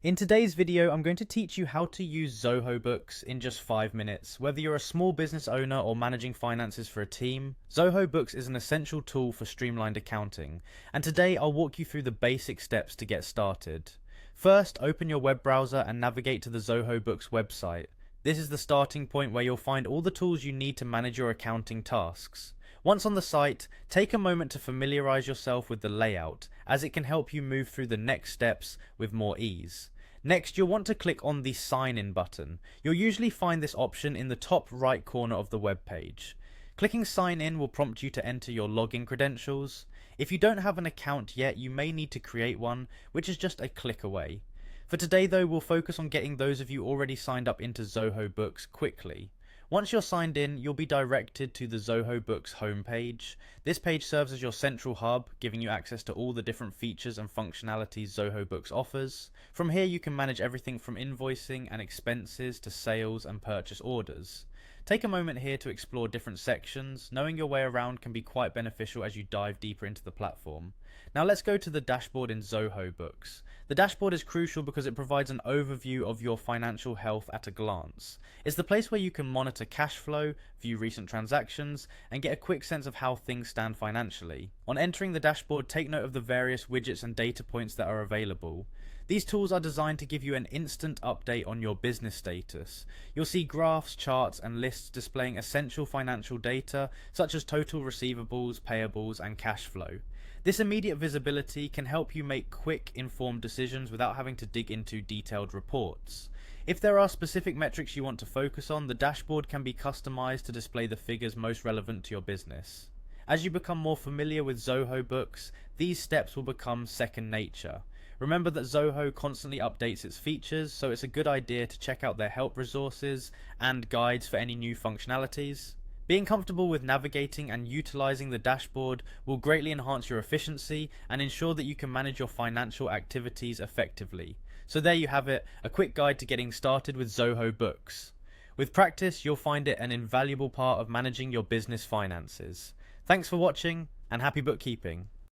In today's video, I'm going to teach you how to use Zoho Books in just 5 minutes. Whether you're a small business owner or managing finances for a team, Zoho Books is an essential tool for streamlined accounting. And today I'll walk you through the basic steps to get started. First, open your web browser and navigate to the Zoho Books website. This is the starting point where you'll find all the tools you need to manage your accounting tasks. Once on the site, take a moment to familiarize yourself with the layout, as it can help you move through the next steps with more ease. Next, you'll want to click on the Sign In button. You'll usually find this option in the top right corner of the web page. Clicking Sign In will prompt you to enter your login credentials. If you don't have an account yet, you may need to create one, which is just a click away. For today though, we'll focus on getting those of you already signed up into Zoho Books quickly. Once you're signed in, you'll be directed to the Zoho Books homepage. This page serves as your central hub, giving you access to all the different features and functionalities Zoho Books offers. From here you can manage everything from invoicing and expenses to sales and purchase orders. Take a moment here to explore different sections. Knowing your way around can be quite beneficial as you dive deeper into the platform. Now let's go to the dashboard in Zoho Books. The dashboard is crucial because it provides an overview of your financial health at a glance. It's the place where you can monitor cash flow, view recent transactions, and get a quick sense of how things stand financially. On entering the dashboard, take note of the various widgets and data points that are available. These tools are designed to give you an instant update on your business status. You'll see graphs, charts, and lists displaying essential financial data such as total receivables, payables, and cash flow. This immediate visibility can help you make quick, informed decisions without having to dig into detailed reports. If there are specific metrics you want to focus on, the dashboard can be customized to display the figures most relevant to your business. As you become more familiar with Zoho Books, these steps will become second nature. Remember that Zoho constantly updates its features, so it's a good idea to check out their help resources and guides for any new functionalities. Being comfortable with navigating and utilizing the dashboard will greatly enhance your efficiency and ensure that you can manage your financial activities effectively. So there you have it, a quick guide to getting started with Zoho Books. With practice, you'll find it an invaluable part of managing your business finances. Thanks for watching, and happy bookkeeping.